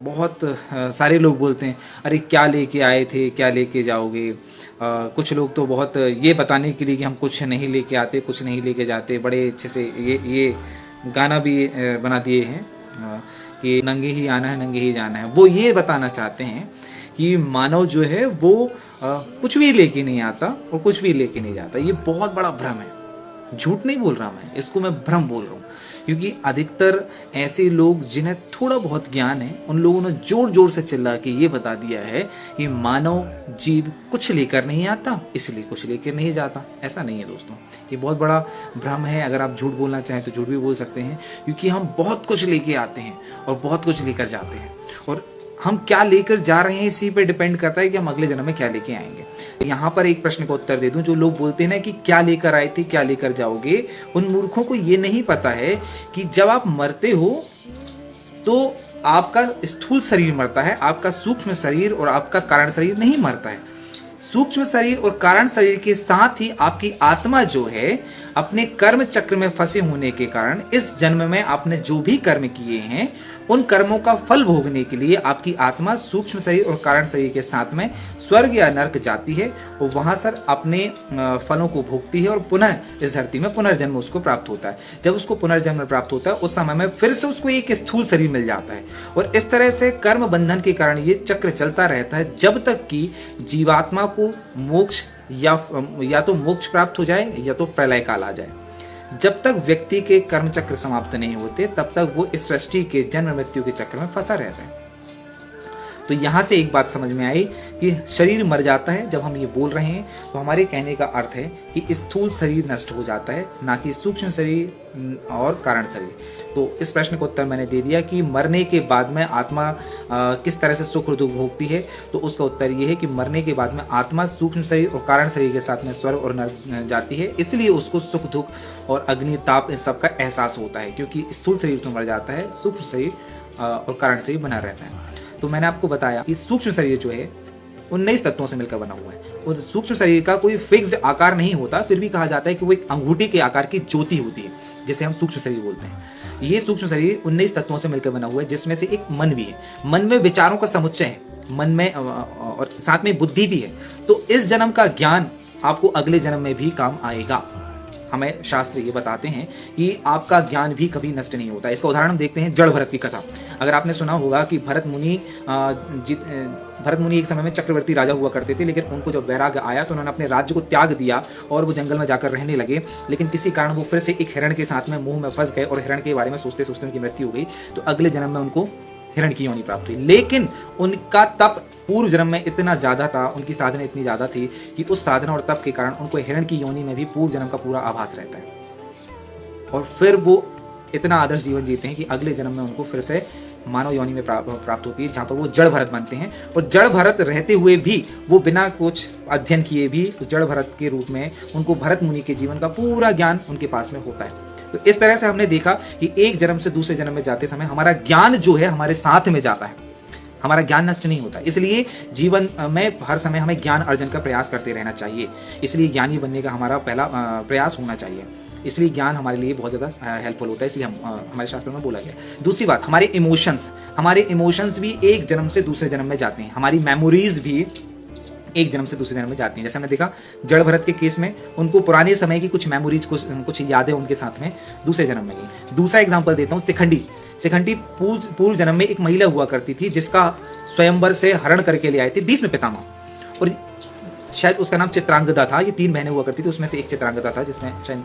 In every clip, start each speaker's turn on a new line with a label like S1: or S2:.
S1: बहुत सारे लोग बोलते हैं, अरे क्या लेके आए थे, क्या लेके जाओगे। कुछ लोग तो बहुत ये बताने के लिए कि हम कुछ नहीं लेके आते, कुछ नहीं लेके जाते, बड़े अच्छे से ये गाना भी बना दिए हैं कि नंगे ही आना है, नंगे ही जाना है। वो ये बताना चाहते हैं कि मानव जो है वो कुछ भी लेके नहीं आता और कुछ भी लेके नहीं जाता। ये बहुत बड़ा भ्रम है। झूठ नहीं बोल रहा मैं, इसको मैं भ्रम बोल रहा हूँ, क्योंकि अधिकतर ऐसे लोग जिन्हें थोड़ा बहुत ज्ञान है उन लोगों ने जोर जोर से चिल्ला के ये बता दिया है कि मानव जीव कुछ लेकर नहीं आता इसलिए कुछ लेकर नहीं जाता। ऐसा नहीं है दोस्तों, ये बहुत बड़ा भ्रम है। अगर आप झूठ बोलना चाहें तो झूठ भी बोल सकते हैं, क्योंकि हम बहुत कुछ लेके आते हैं और बहुत कुछ लेकर जाते हैं, और हम क्या लेकर जा रहे हैं इसी पे डिपेंड करता है कि हम अगले जन्म में क्या लेके आएंगे। यहाँ पर एक प्रश्न का उत्तर दे दूं, जो लोग बोलते हैं ना कि क्या लेकर आए थे, क्या लेकर जाओगे, उन मूर्खों को ये नहीं पता है कि जब आप मरते हो तो आपका स्थूल शरीर मरता है, आपका सूक्ष्म शरीर और आपका कारण शरीर नहीं मरता है। सूक्ष्म शरीर और कारण शरीर के साथ ही आपकी आत्मा जो है अपने कर्म चक्र में फंसे होने के कारण इस जन्म में आपने जो भी कर्म किए हैं उन कर्मों का फल भोगने के लिए आपकी आत्मा सूक्ष्म शरीर और कारण शरीर के साथ में स्वर्ग या नर्क जाती है और वहां सर अपने फलों को भोगती है और पुनः इस धरती में पुनर्जन्म उसको प्राप्त होता है। जब उसको पुनर्जन्म प्राप्त होता है उस समय में फिर से उसको एक स्थूल शरीर मिल जाता है, और इस तरह से कर्म बंधन के कारण ये चक्र चलता रहता है जब तक कि जीवात्मा को मोक्ष या तो मोक्ष प्राप्त हो जाए या तो प्रलय काल आ जाए। जब तक व्यक्ति के कर्म चक्र समाप्त नहीं होते तब तक वो इस सृष्टि के जन्म मृत्यु के चक्र में फंसा रहता है। तो यहाँ से एक बात समझ में आई कि शरीर मर जाता है। जब हम ये बोल रहे हैं तो हमारे कहने का अर्थ है कि स्थूल शरीर नष्ट हो जाता है, ना कि सूक्ष्म शरीर और कारण शरीर। तो इस प्रश्न का उत्तर मैंने दे दिया कि मरने के बाद में आत्मा किस तरह से सुख और दुख भोगती है। तो उसका उत्तर ये है कि मरने के बाद में आत्मा सूक्ष्म शरीर और कारण शरीर के साथ में स्वर्ग और नर्क जाती है, इसलिए उसको सुख दुख और अग्नि ताप इन सब का एहसास होता है, क्योंकि स्थूल शरीर तो मर जाता है, सूक्ष्म शरीर और कारण शरीर बना रहता है। तो मैंने आपको बताया कि सूक्ष्म शरीर जो है 19 तत्वों से मिलकर बना हुआ है, और सूक्ष्म शरीर का कोई फिक्स्ड आकार नहीं होता, फिर भी कहा जाता है कि वो एक अंगूठी के आकार की ज्योति होती है, जिसे हम सूक्ष्म शरीर बोलते हैं। ये सूक्ष्म शरीर 19 तत्वों से मिलकर बना हुआ है, जिसमें से एक मन भी है। मन में विचारों का समुच्चय है, मन में और साथ में बुद्धि भी है। तो इस जन्म का ज्ञान आपको अगले जन्म में भी काम आएगा। हमें शास्त्र ये बताते हैं कि आपका ज्ञान भी कभी नष्ट नहीं होता। इसका उदाहरण हम देखते हैं जड़ भरत की कथा। अगर आपने सुना होगा कि भरत मुनि एक समय में चक्रवर्ती राजा हुआ करते थे, लेकिन उनको जब वैराग्य आया तो उन्होंने अपने राज्य को त्याग दिया और वो जंगल में जाकर रहने लगे। लेकिन किसी कारण वो फिर से एक हिरण के साथ में मुंह में फंस गए और हिरण के बारे में सोचते सोचते उनकी मृत्यु हो गई। तो अगले जन्म में उनको हिरण की योनि प्राप्त हुई, लेकिन उनका तप पूर्व जन्म में इतना ज्यादा था, उनकी साधना इतनी ज्यादा थी कि उस साधना और तप के कारण उनको हिरण की योनि में भी पूर्व जन्म का पूरा आभास रहता है, और फिर वो इतना आदर्श जीवन जीते हैं कि अगले जन्म में उनको फिर से मानव योनि में प्राप्त होती है, जहाँ पर वो जड़ भरत बनते हैं। और जड़ भरत रहते हुए भी वो बिना कुछ अध्ययन किए भी जड़ भरत के रूप में उनको भरत मुनि के जीवन का पूरा ज्ञान उनके पास में होता है। तो इस तरह से हमने देखा कि एक जन्म से दूसरे जन्म में जाते समय हमारा ज्ञान जो है हमारे साथ में जाता है, हमारा ज्ञान नष्ट नहीं होता। इसलिए जीवन में हर समय हमें ज्ञान अर्जन का प्रयास करते रहना चाहिए। इसलिए ज्ञानी बनने का हमारा पहला प्रयास होना चाहिए। इसलिए ज्ञान हमारे लिए बहुत ज़्यादा हेल्पफुल होता है, इसलिए हमारे शास्त्रों में बोला गया। दूसरी बात, हमारे इमोशंस भी एक जन्म से दूसरे जन्म में जाते हैं। हमारी मेमोरीज भी एक जन्म से दूसरे जन्म में जाती हैं। जैसे हमने देखा जड़ भरत के केस में उनको पुराने समय की कुछ मेमोरीज, कुछ यादें उनके साथ में दूसरे जन्म में गई। दूसरा एग्जाम्पल देता हूँ, शिखंडी पूर्व जन्म में एक महिला हुआ करती थी जिसका स्वयंवर से हरण करके ले आए थे भीष्म पितामह, और शायद उसका नाम चित्रांगदा था। ये 3 बहनें हुआ करती थी, उसमें से एक चित्रांगदा था जिसने शायद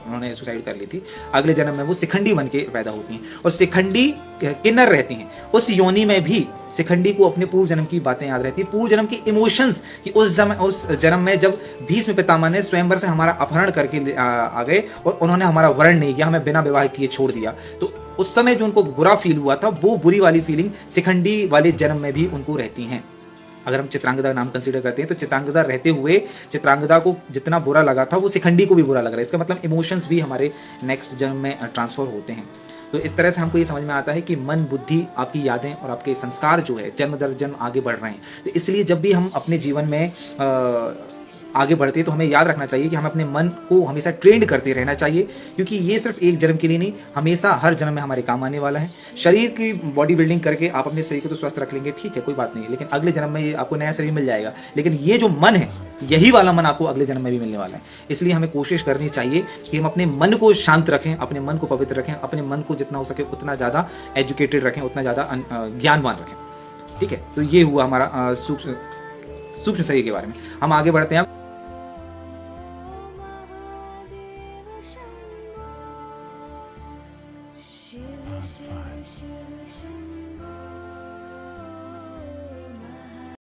S1: उन्होंने सुसाइड कर ली थी। अगले जन्म में वो शिखंडी बन के पैदा होती हैं और शिखंडी किन्नर रहती हैं। उस योनि में भी शिखंडी को अपने पूर्व जन्म की बातें याद रहती है, पूर्व जन्म की इमोशंस कि उस जन्म में जब भीष्म पितामह ने स्वयंवर से हमारा अपहरण करके आ गए और उन्होंने हमारा वर्ण नहीं किया, हमें बिना विवाह किए छोड़ दिया, तो उस समय जो उनको बुरा फील हुआ था वो बुरी वाली फीलिंग शिखंडी वाले जन्म में भी उनको रहती हैं। अगर हम चित्रांगदा नाम कंसीडर करते हैं तो चित्रांगदा रहते हुए चित्रांगदा को जितना बुरा लगा था वो शिखंडी को भी बुरा लग रहा है। इसका मतलब इमोशंस भी हमारे नेक्स्ट जन्म में ट्रांसफर होते हैं। तो इस तरह से हमको ये समझ में आता है कि मन, बुद्धि, आपकी यादें और आपके संस्कार जो है जन्म दर जन्म आगे बढ़ रहे हैं। तो इसलिए जब भी हम अपने जीवन में आगे बढ़ते हैं तो हमें याद रखना चाहिए कि हमें अपने मन को हमेशा ट्रेंड करते रहना चाहिए, क्योंकि ये सिर्फ एक जन्म के लिए नहीं, हमेशा हर जन्म में हमारे काम आने वाला है। शरीर की बॉडी बिल्डिंग करके आप अपने शरीर को तो स्वस्थ रख लेंगे, ठीक है, कोई बात नहीं, लेकिन अगले जन्म में ये आपको नया शरीर मिल जाएगा, लेकिन ये जो मन है, यही वाला मन आपको अगले जन्म में भी मिलने वाला है। इसलिए हमें कोशिश करनी चाहिए कि हम अपने मन को शांत रखें, अपने मन को पवित्र रखें, अपने मन को जितना हो सके उतना ज़्यादा एजुकेटेड रखें, उतना ज़्यादा ज्ञानवान रखें। ठीक है, तो ये हुआ हमारा सूक्ष्म शरीर के बारे में। हम आगे बढ़ते हैं।
S2: शिव शिव शिव शंभो